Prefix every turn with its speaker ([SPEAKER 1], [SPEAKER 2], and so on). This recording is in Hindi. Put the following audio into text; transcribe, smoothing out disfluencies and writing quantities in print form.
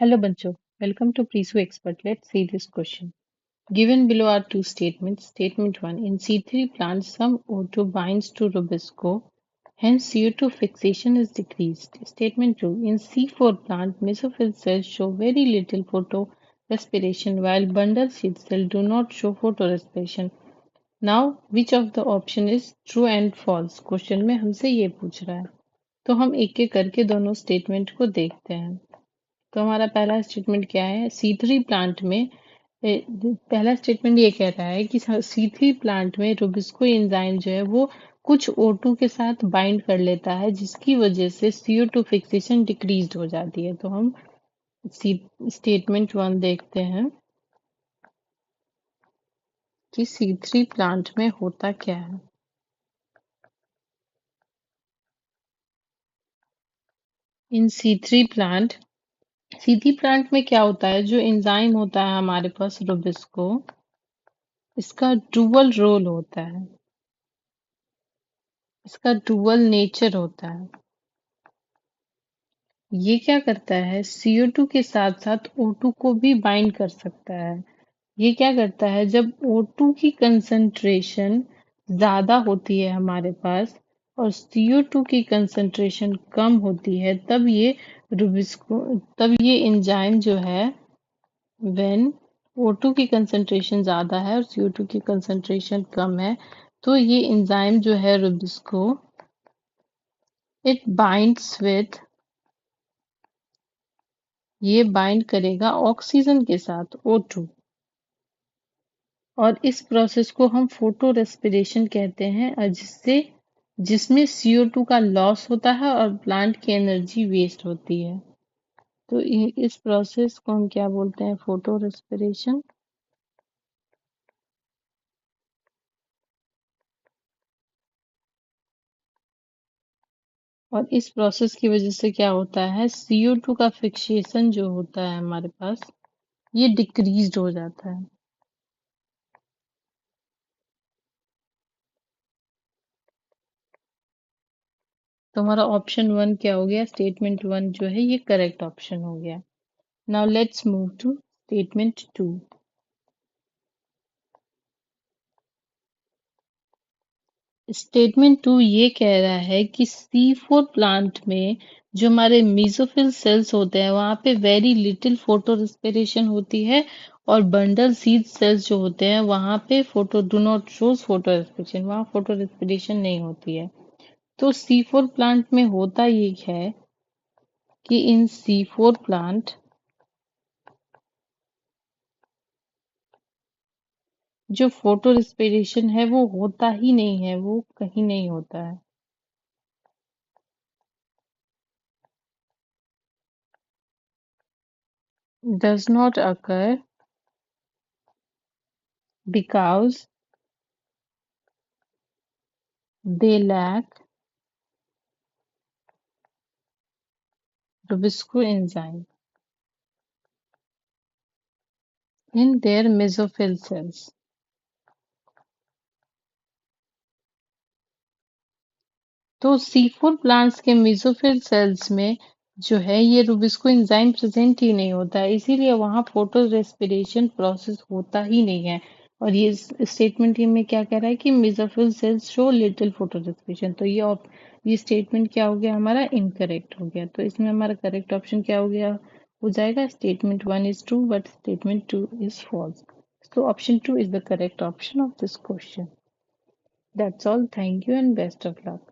[SPEAKER 1] Hello, Bancho. Welcome to Presu Expert. Let's see this question. Given below are two statements. Statement 1. In C3 plants, some O2 binds to Rubisco, hence CO2 fixation is decreased. Statement 2. In C4 plant, mesophyll cells show very little photorespiration while bundle seed cells do not show photorespiration. Now, which of the option is true and false? Question में हमसे ये पूछ रहा है तो हम एक एक करके दोनों स्टेटमेंट को देखते हैं। तो हमारा पहला स्टेटमेंट क्या है? C3 प्लांट में पहला स्टेटमेंट ये कह रहा है कि C3 प्लांट में रुबिस्को एंजाइम जो है वो कुछ O2 के साथ बाइंड कर लेता है जिसकी वजह से CO2 फिक्सेशन डिक्रीज हो जाती है। तो हम स्टेटमेंट 1 देखते हैं कि C3 प्लांट में होता क्या है। इन C3 प्लांट में क्या होता है? जो एंजाइम होता है हमारे पास रुबिस्को, इसका डुअल रोल होता है, इसका डुअल नेचर होता है। ये क्या करता है? CO2 के साथ साथ O2 को भी बाइंड कर सकता है। ये क्या करता है? जब O2 की कंसंट्रेशन ज्यादा होती है हमारे पास और CO2 की कंसंट्रेशन कम होती है, तब ये एंजाइम जो है, व्हेन O2 की कंसंट्रेशन ज्यादा है और CO2 की कंसंट्रेशन कम है, तो ये एंजाइम जो है रुबिस्को, इट बाइंड्स विथ, ये बाइंड करेगा ऑक्सीजन के साथ O2, और इस प्रोसेस को हम फोटो रेस्पिरेशन कहते हैं, और जिसमें CO2 का लॉस होता है और प्लांट की एनर्जी वेस्ट होती है। तो इस प्रोसेस को हम क्या बोलते हैं? Photo respiration. और इस प्रोसेस की वजह से क्या होता है? CO2 का फिक्सेशन जो होता है हमारे पास, ये डिक्रीज्ड हो जाता है। तो हमारा ऑप्शन 1 क्या हो गया? स्टेटमेंट 1 जो है ये करेक्ट ऑप्शन हो गया। Now let's move to statement 2। Statement 2 ये कह रहा है कि C4 प्लांट में जो हमारे मेसोफिल सेल्स होते हैं वहां पे वेरी लिटिल फोटो रेस्पिरेशन होती है, और बंडल सीड सेल्स जो होते हैं वहां पे photo do not shows photo respiration, वहां फोटो रेस्पिरेशन नहीं होती है। तो C4 प्लांट में होता ये है कि इन C4 प्लांट जो फोटो रेस्पिरेशन है वो होता ही नहीं है, वो कहीं नहीं होता है। Does not occur because they lack Rubisco enzyme in their mesophyll cells. तो C4 प्लांट्स के मेसोफिल सेल्स में जो है ये रुबिस्को एंजाइम प्रेजेंट ही नहीं होता है, इसीलिए वहां फोटो रेस्पिरेशन प्रोसेस होता ही नहीं है। और ये स्टेटमेंट में क्या कह रहा है कि mesophyll cells show little photo respiration. तो ये स्टेटमेंट क्या हो गया? हमारा इनकरेक्ट हो गया। तो इसमें हमारा करेक्ट ऑप्शन क्या हो जाएगा? Statement 1 is true but statement 2 is false. So option 2 is the correct option of this question. That's all. Thank you and best of luck.